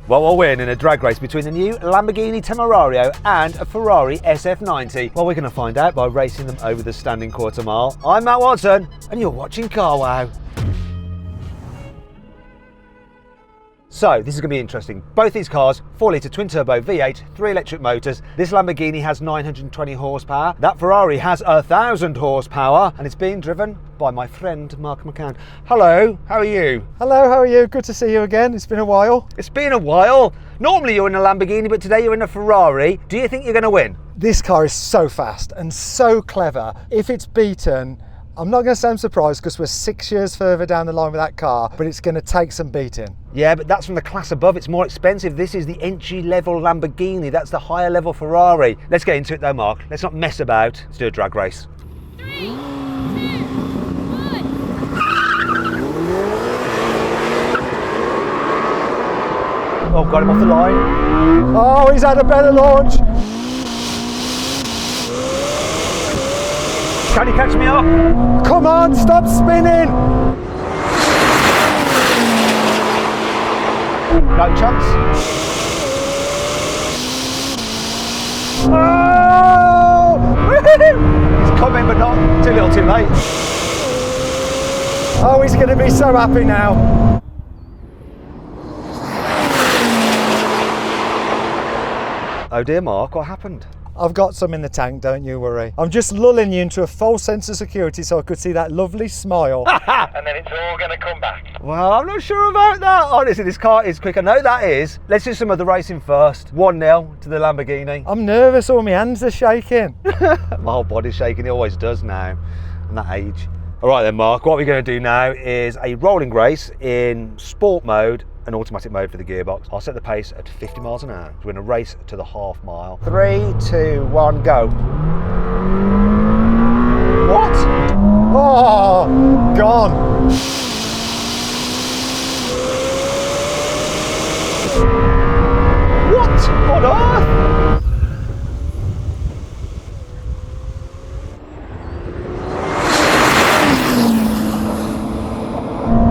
Well, we'll win in a drag race between the new Lamborghini Temerario and a Ferrari SF90. Well, we're going to find out by racing them over the standing quarter mile. I'm Matt Watson, and you're watching Car Wow. So, this is going to be interesting. Both these cars, 4-litre twin-turbo V8, 3 electric motors. This Lamborghini has 920 horsepower. That Ferrari has 1,000 horsepower, and it's being driven by my friend Mark McCann. Hello, how are you? Hello, how are you? Good to see you again. It's been a while. It's been a while. Normally you're in a Lamborghini, but today you're in a Ferrari. Do you think you're going to win? This car is so fast and so clever. If it's beaten, I'm not going to say I'm surprised because we're 6 years further down the line with that car, but it's going to take some beating. Yeah, but that's from the class above. It's more expensive. This is the entry-level Lamborghini. That's the higher-level Ferrari. Let's get into it though, Mark. Let's not mess about. Let's do a drag race. 3, 2, 1. Oh, got him off the line. Oh, he's had a better launch. Can you catch me up? Come on, stop spinning. No chance. Oh! He's coming, but not too little too late. Oh, he's going to be so happy now. Oh dear, Mark, what happened? I've got some in the tank, don't you worry. I'm just lulling you into a false sense of security so I could see that lovely smile. And then it's all going to come back. Well, I'm not sure about that. Honestly, this car is quick. I know that is. Let's do some of the racing first. 1-0 to the Lamborghini. I'm nervous, all my hands are shaking. My whole body's shaking. It always does now, at that age. All right then, Mark, what we're going to do now is a rolling race in sport mode and automatic mode for the gearbox. I'll set the pace at 50 miles an hour. We're going to race to the half mile. 3, 2, 1, go. What? Oh, gone. What on earth?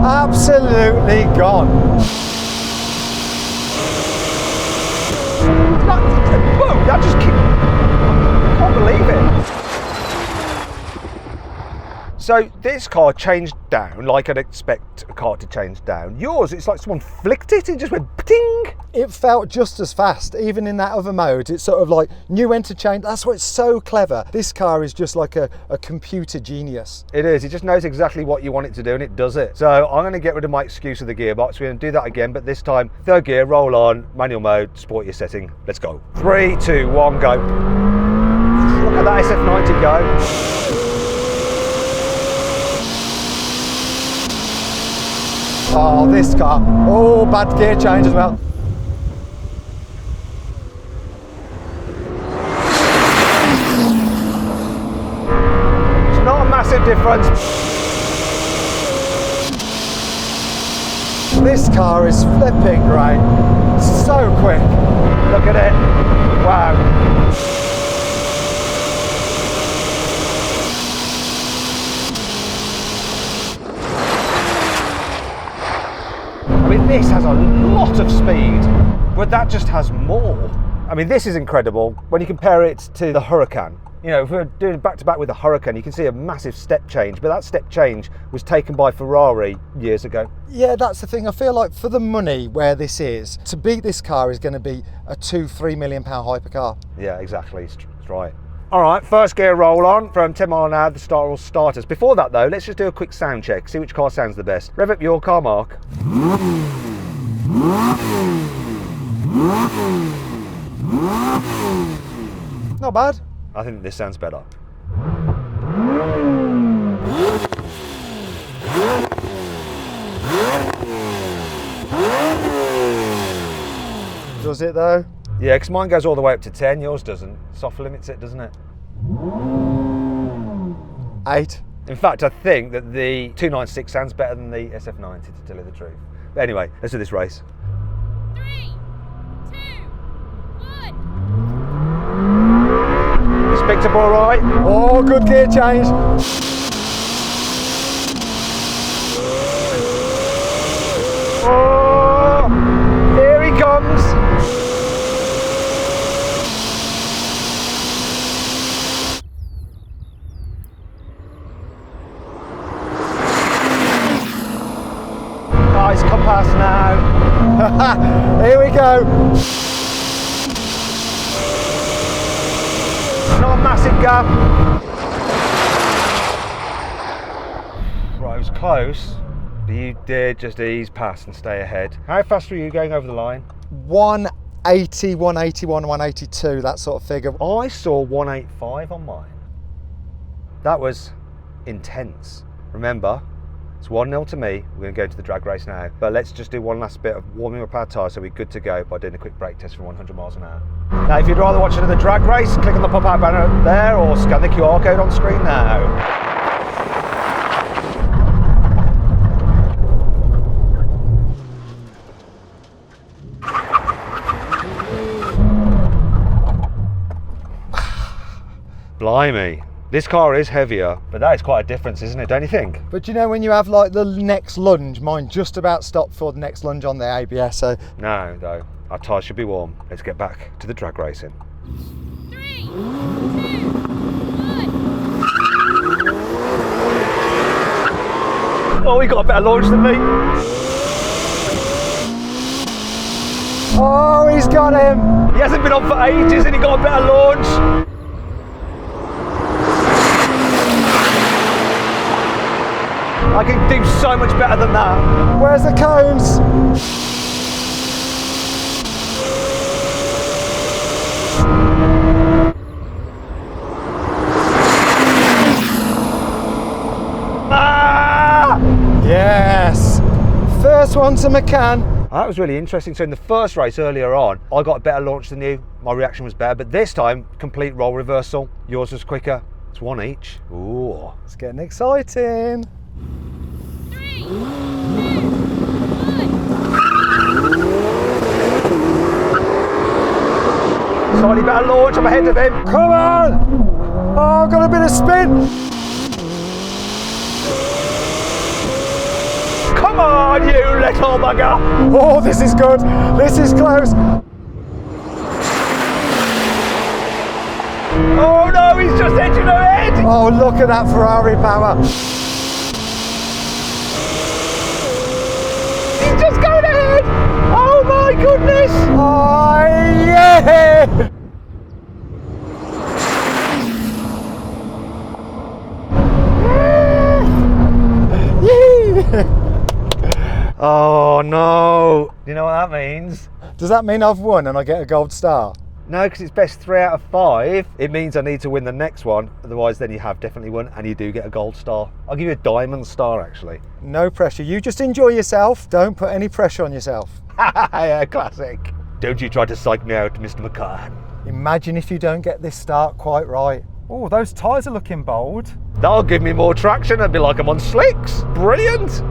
Absolutely gone. Boom, that just kicked. I can't believe it. So this car changed down like I'd expect a car to change down. Yours, it's like someone flicked it and just went ting. It felt just as fast, even in that other mode. It's sort of like new interchange. That's why it's so clever. This car is just like a computer genius. It is, it just knows exactly what you want it to do and it does it. So I'm going to get rid of my excuse of the gearbox. We're going to do that again, but this time, third gear, roll on, manual mode, sport your setting. Let's go. 3, 2, 1, go. Look at that SF90 go. Oh, this car. Oh, bad gear change as well. It's not a massive difference. This car is flipping great. So quick. Look at it. Wow. I mean, this has a lot of speed, but that just has more. I mean, this is incredible when you compare it to the Huracan. You know, if we're doing back-to-back with the Huracan, you can see a massive step change, but that step change was taken by Ferrari years ago. Yeah, that's the thing. I feel like for the money where this is, to beat this car is going to be a £2-3 million hypercar. Yeah, exactly. It's right. All right, first gear roll on from 10 mile an hour, the start will start us. Before that though, let's just do a quick sound check, see which car sounds the best. Rev up your car, Mark. Not bad. I think this sounds better. Does it though? Yeah, because mine goes all the way up to 10, yours doesn't. Soft limits it, doesn't it? 8. In fact, I think that the 296 sounds better than the SF90, to tell you the truth. But anyway, let's do this race. 3, 2, 1. It's picked up all right. Oh, good gear change. Oh, here he comes. Here we go. Not a massive gap. Right, it was close, but you did just ease past and stay ahead. How fast were you going over the line? 180, 181, 182, that sort of figure. I saw 185 on mine. That was intense. Remember, it's 1-0 to me. We're going to go into the drag race now. But let's just do one last bit of warming up our tyres so we're good to go by doing a quick brake test for 100 miles an hour. Now, if you'd rather watch another drag race, click on the pop-out banner there or scan the QR code on screen now. Blimey. This car is heavier, but that is quite a difference, isn't it? Don't you think? But you know, when you have like the next lunge, mine just about stopped for the next lunge on the ABS. So No, though. Our tyres should be warm. Let's get back to the drag racing. 3, 2, 1. Oh, he got a better launch than me. oh, he's got him. He hasn't been on for ages and he got a better launch. I can do so much better than that. Where's the cones? Ah! Yes. First one to McCann. That was really interesting. So in the first race earlier on, I got a better launch than you. My reaction was better, but this time, complete role reversal. Yours was quicker. It's one each. Ooh. It's getting exciting. 3, 2, 1. Slightly better launch. I'm ahead of him. Come on. Oh, got a bit of spin. Come on, you little bugger. Oh, this is good. This is close. Oh no, he's just edging ahead. Oh, look at that Ferrari power. He's just going ahead. Oh my goodness. Oh, yeah. Oh no. You know what that means? Does that mean I've won and I get a gold star? No, because it's best 3 out of 5. It means I need to win the next one. Otherwise, then you have definitely won and you do get a gold star. I'll give you a diamond star, actually. No pressure. You just enjoy yourself. Don't put any pressure on yourself. Yeah, classic. Don't you try to psych me out, Mr. McCann. Imagine if you don't get this start quite right. Oh, those tyres are looking bold. That'll give me more traction. I'd be like I'm on slicks. Brilliant.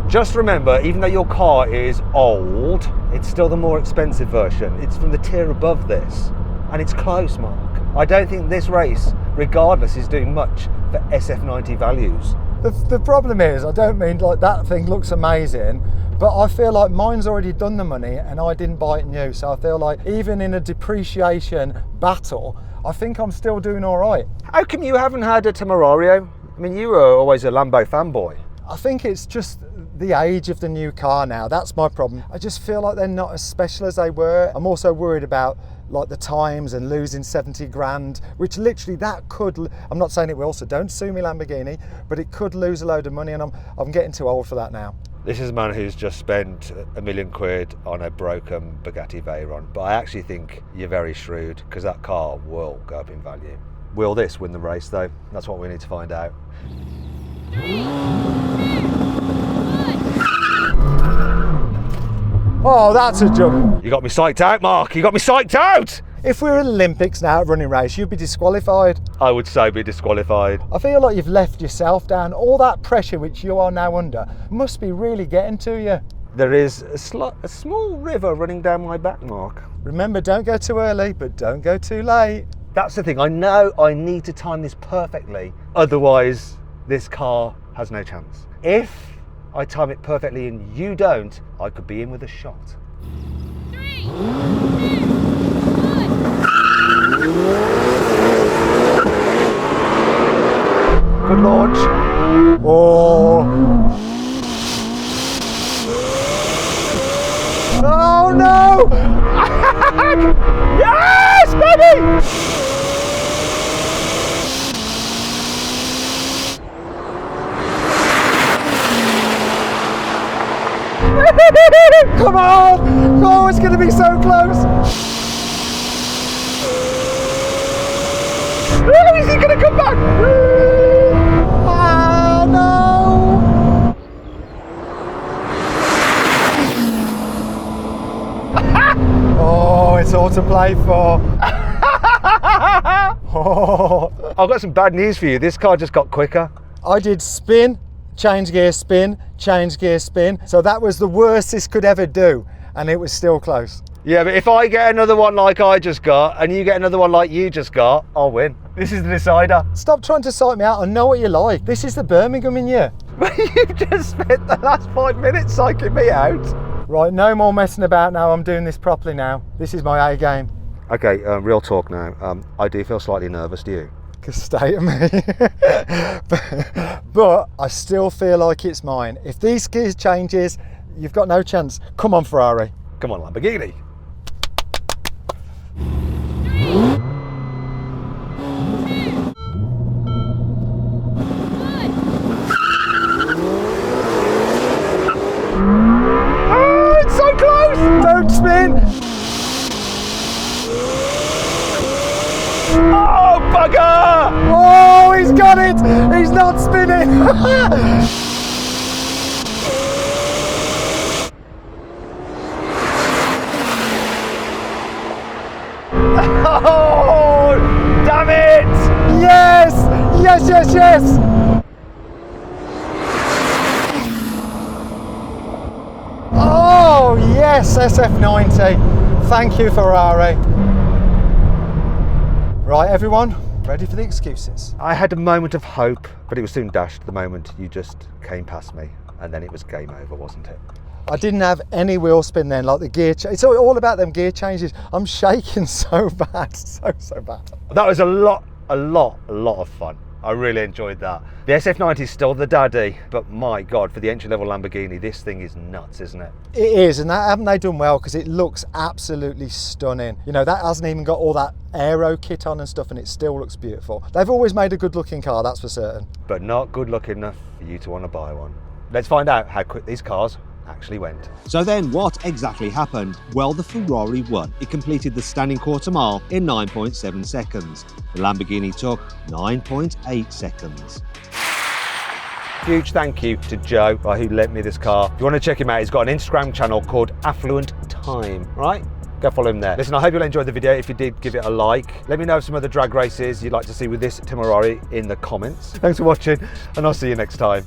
Just remember, even though your car is old, it's still the more expensive version. It's from the tier above this. And it's close, Mark. I don't think this race, regardless, is doing much for SF90 values. The problem is, I don't mean like that thing looks amazing, but I feel like mine's already done the money and I didn't buy it new. So I feel like even in a depreciation battle, I think I'm still doing all right. How come you haven't had a Temerario? I mean, you were always a Lambo fanboy. I think it's just the age of the new car now. That's my problem. I just feel like they're not as special as they were. I'm also worried about like the times and losing 70 grand, which literally that could, I'm not saying it will, so don't sue me Lamborghini, but it could lose a load of money and I'm getting too old for that now. This is a man who's just spent £1 million on a broken Bugatti Veyron, but I actually think you're very shrewd because that car will go up in value. Will this win the race though? That's what we need to find out. 3, 2, 1. Oh, that's a jump. You got me psyched out, Mark. You got me psyched out. If we were in Olympics now at running race, you'd be disqualified. I would so be disqualified. I feel like you've left yourself down. All that pressure which you are now under must be really getting to you. There is a small river running down my back, Mark. Remember, don't go too early, but don't go too late. That's the thing. I know I need to time this perfectly. Otherwise, this car has no chance. If I time it perfectly and you don't, I could be in with a shot. 3, 2, 1. Good launch. Oh. Oh no! Yes, baby! Come on! Oh, it's going to be so close! Oh, is he going to come back? Oh no! Oh, it's all to play for. Oh. I've got some bad news for you. This car just got quicker. I did spin, change gear, spin, change gear, spin. So that was the worst this could ever do, and it was still close. Yeah, but if I get another one like I just got, and you get another one like you just got, I'll win. This is the decider. Stop trying to psych me out. I know what you like. This is the Birmingham in you. You just spent the last 5 minutes psyching me out. Right, no more messing about now. I'm doing this properly now. This is my A game. Okay, real talk now. I do feel slightly nervous, do you? Cause stay at me. But I still feel like it's mine. If these gears changes, you've got no chance. Come on, Ferrari. Come on, Lamborghini. Oh, it's so close! Don't spin! Oh, bugger! Oh, he's got it! He's not spinning! Oh, damn it! Yes! Yes, yes, yes! Oh, yes, SF90. Thank you, Ferrari. Right, everyone, ready for the excuses? I had a moment of hope, but it was soon dashed the moment you just came past me, and then it was game over, wasn't it? I didn't have any wheel spin then, like the gear change. It's all about them gear changes. I'm shaking so bad, so bad. That was a lot of fun. I really enjoyed that. The SF90 is still the daddy, but my God, for the entry-level Lamborghini, this thing is nuts, isn't it? It is, and that haven't they done well, because it looks absolutely stunning. You know, that hasn't even got all that aero kit on and stuff, and it still looks beautiful. They've always made a good-looking car, that's for certain. But not good looking enough for you to want to buy one. Let's find out how quick these cars actually went. So then what exactly happened? Well, the Ferrari won. It completed the standing quarter mile in 9.7 seconds. The Lamborghini took 9.8 seconds. Huge thank you to Joe, who lent me this car. If you want to check him out, he's got an Instagram channel called Affluent Time, right? Go follow him there. Listen, I hope you'll enjoy the video. If you did, give it a like. Let me know some other drag races you'd like to see with this Temerario in the comments. Thanks for watching, and I'll see you next time.